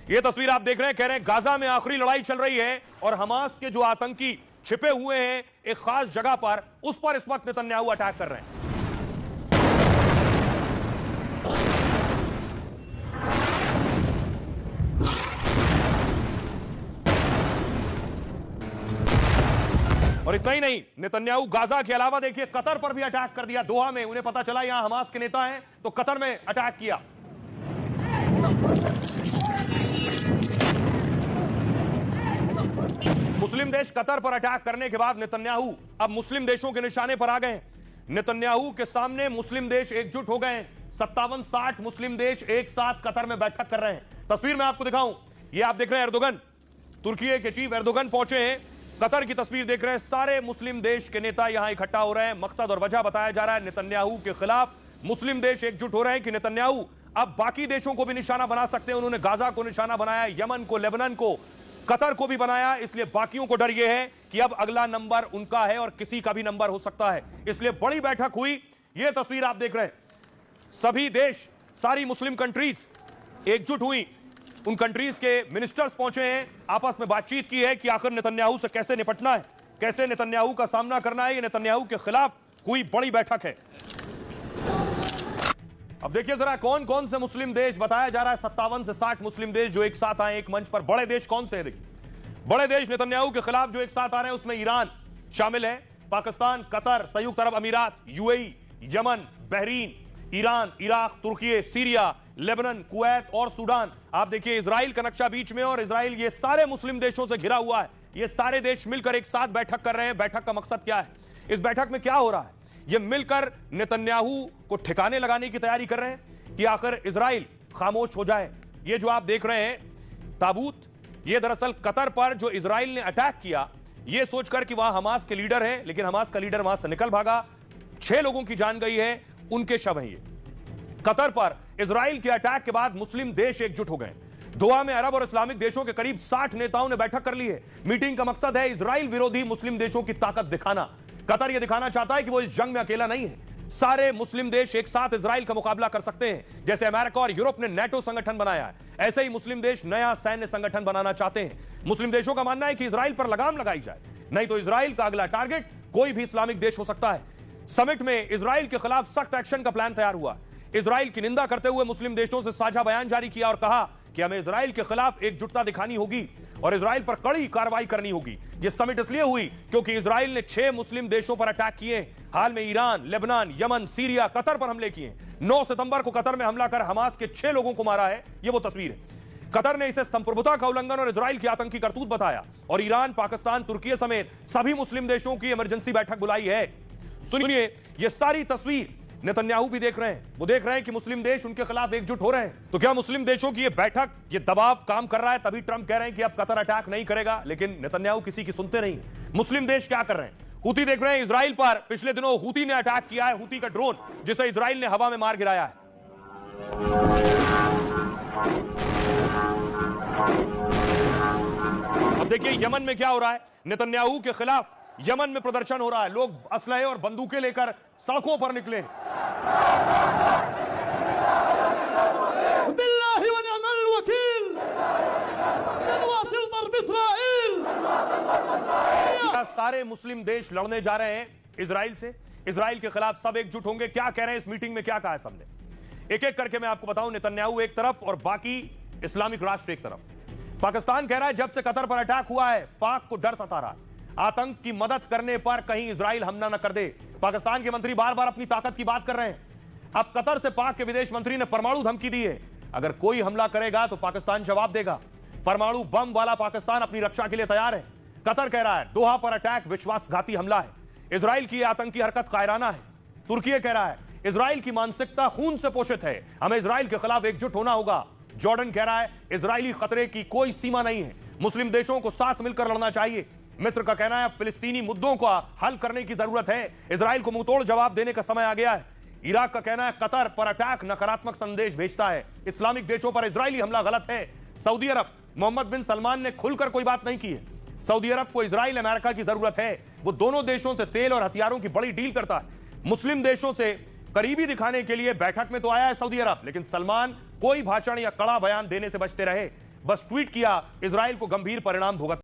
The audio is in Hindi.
ये तस्वीर आप देख रहे हैं, कह रहे हैं गाजा में आखिरी लड़ाई चल रही है और हमास के जो आतंकी छिपे हुए हैं एक खास जगह पर, उस पर इस वक्त नेतन्याहू अटैक कर रहे हैं। और इतना ही नहीं, नेतन्याहू गाजा के अलावा देखिए कतर पर भी अटैक कर दिया। दोहा में उन्हें पता चला यहां हमास के नेता हैं तो कतर में अटैक किया। मुस्लिम देश कतर पर अटैक करने के बाद नेतन्याहू अब मुस्लिम देशों के निशाने पर आ गए हैं। नेतन्याहू के सामने मुस्लिम देश एकजुट हो गए हैं। 57-60 मुस्लिम देश एक साथ कतर में बैठक कर रहे हैं। तस्वीर में आपको दिखाऊं, ये आप देख रहे हैं एर्दोगन, तुर्की के चीफ एर्दोगन पहुंचे हैं। कतर की तस्वीर देख रहे हैं, सारे मुस्लिम देश के नेता यहां इकट्ठा हो रहे हैं। मकसद और वजह बताया जा रहा है, नेतन्याहू के खिलाफ मुस्लिम देश एकजुट हो रहे हैं कि नेतन्याहू अब बाकी देशों को भी निशाना बना सकते हैं। उन्होंने गाजा को निशाना बनाया, यमन को, लेबनान को, कतर को भी बनाया। इसलिए बाकियों को डर यह है कि अब अगला नंबर उनका है और किसी का भी नंबर हो सकता है। इसलिए बड़ी बैठक हुई। यह तस्वीर आप देख रहे हैं, सभी देश, सारी मुस्लिम कंट्रीज एकजुट हुई। उन कंट्रीज के मिनिस्टर्स पहुंचे हैं, आपस में बातचीत की है कि आखिर नेतन्याहू से कैसे निपटना है, कैसे नेतन्याहू का सामना करना है। यह नेतन्याहू के खिलाफ हुई बड़ी बैठक है। अब देखिए जरा कौन कौन से मुस्लिम देश, बताया जा रहा है 57 से 60 मुस्लिम देश जो एक साथ आए एक मंच पर। बड़े देश कौन से हैं? देखिए बड़े देश नेतन्याहू के खिलाफ जो एक साथ आ रहे हैं उसमें ईरान शामिल है, पाकिस्तान, कतर, संयुक्त अरब अमीरात, UAE, Yemen, Bahrain, Iran, Iraq, तुर्की, सीरिया, लेबनान, कुवैत और सूडान। आप देखिए इजराइल का नक्शा बीच में, और इजराइल ये सारे मुस्लिम देशों से घिरा हुआ है। ये सारे देश मिलकर एक साथ बैठक कर रहे हैं। बैठक का मकसद क्या है, इस बैठक में क्या हो रहा है? ये मिलकर नेतन्याहू को ठिकाने लगाने की तैयारी कर रहे हैं कि आखिर इजराइल खामोश हो जाए। ये जो आप देख रहे हैं ताबूत, ये दरअसल कतर पर जो इजराइल ने अटैक किया, ये सोचकर कि वहां हमास के लीडर हैं, लेकिन हमास का लीडर वहां से निकल भागा। 6 लोगों की जान गई है, उनके शव हैं ये। कतर पर इजराइल के अटैक के बाद मुस्लिम देश एकजुट हो गए। दोहा में अरब और इस्लामिक देशों के करीब 60 नेताओं ने बैठक कर ली है। मीटिंग का मकसद है इजराइल विरोधी मुस्लिम देशों की ताकत दिखाना। कतर यह दिखाना चाहता है कि वो इस जंग में अकेला नहीं है, सारे मुस्लिम देश एक साथ इजराइल का मुकाबला कर सकते हैं। जैसे अमेरिका और यूरोप ने नेटो संगठन बनाया है, ऐसे ही मुस्लिम देश नया सैन्य संगठन बनाना चाहते हैं। मुस्लिम देशों का मानना है कि इजराइल पर लगाम लगाई जाए, नहीं तो इजराइल का अगला टारगेट कोई भी इस्लामिक देश हो सकता है। समिट में इजराइल के खिलाफ सख्त एक्शन का प्लान तैयार हुआ। इजराइल की निंदा करते हुए मुस्लिम देशों से साझा बयान जारी किया और कहा कि हमें इजराइल के खिलाफ एकजुटता दिखानी होगी और इजराइल पर कड़ी कार्रवाई करनी होगी। यह समिट इसलिए हुई क्योंकि इजराइल ने 6 मुस्लिम देशों पर अटैक किए। हाल में Iran, Lebanon, Yemen, Syria, Qatar पर हमले किए। 9 सितंबर को कतर में हमला कर हमास के 6 लोगों को मारा है। यह वो तस्वीर है। कतर ने इसे संप्रभुता का उल्लंघन और इजराइल की आतंकी करतूत बताया और ईरान, पाकिस्तान, तुर्की समेत सभी मुस्लिम देशों की इमरजेंसी बैठक बुलाई है। सुनिए, यह सारी तस्वीर नेतन्याहू भी देख रहे हैं। वो देख रहे हैं कि मुस्लिम देश उनके खिलाफ एकजुट हो रहे हैं। तो क्या मुस्लिम देशों की ये बैठक, ये दबाव काम कर रहा है? तभी ट्रंप कह रहे हैं कि अब कतर अटैक नहीं करेगा, लेकिन नेतन्याहू किसी की सुनते नहीं। मुस्लिम देश क्या कर रहे हैं? हूती देख रहे हैं इजराइल पर। पिछले दिनों हूती ने अटैक किया है, हूती का ड्रोन, जिसे इजराइल ने हवा में मार गिराया है। अब देखिए यमन में क्या हो रहा है। नेतन्याहू के खिलाफ यमन में प्रदर्शन हो रहा है। लोग असलहे और बंदूकें लेकर सड़कों पर निकले। सारे मुस्लिम देश लड़ने जा रहे हैं इजराइल से। इजराइल के खिलाफ सब एकजुट होंगे। क्या कह रहे हैं इस मीटिंग में, क्या कहा है सबने, एक एक करके मैं आपको बताऊं। नेतन्याहू एक तरफ और बाकी इस्लामिक राष्ट्र एक तरफ। पाकिस्तान कह रहा है जब से कतर पर अटैक हुआ है पाक को डर सता रहा है, आतंक की मदद करने पर कहीं इजराइल हमला न कर दे। पाकिस्तान के मंत्री बार बार अपनी ताकत की बात कर रहे हैं। अब कतर से पाक के विदेश मंत्री ने परमाणु धमकी दी है, अगर कोई हमला करेगा तो पाकिस्तान जवाब देगा। परमाणु बम वाला पाकिस्तान अपनी रक्षा के लिए तैयार है। कतर कह रहा है दोहा पर अटैक विश्वासघाती हमला है। इजराइल की आतंकी हरकत कायराना है। तुर्की कह रहा है इजराइल की मानसिकता खून से पोषित है, हमें इजराइल के खिलाफ एकजुट होना होगा। जॉर्डन कह रहा है इजरायली खतरे की कोई सीमा नहीं है, मुस्लिम देशों को साथ मिलकर लड़ना चाहिए। मिस्र का कहना है फिलिस्तीनी मुद्दों का हल करने की जरूरत है, इजराइल को मुंहतोड़ जवाब देने का समय आ गया है। इराक का कहना है कतर पर अटैक नकारात्मक संदेश भेजता है, इस्लामिक देशों पर इजरायली हमला गलत है। सऊदी अरब, मोहम्मद बिन सलमान ने खुलकर कोई बात नहीं की है। सऊदी अरब को इजराइल, अमेरिका की जरूरत है। वो दोनों देशों से तेल और हथियारों की बड़ी डील करता है। मुस्लिम देशों से करीबी दिखाने के लिए बैठक में तो आया है सऊदी अरब, लेकिन सलमान कोई भाषण या कड़ा बयान देने से बचते रहे। बस ट्वीट किया, इजराइल को गंभीर परिणाम भुगत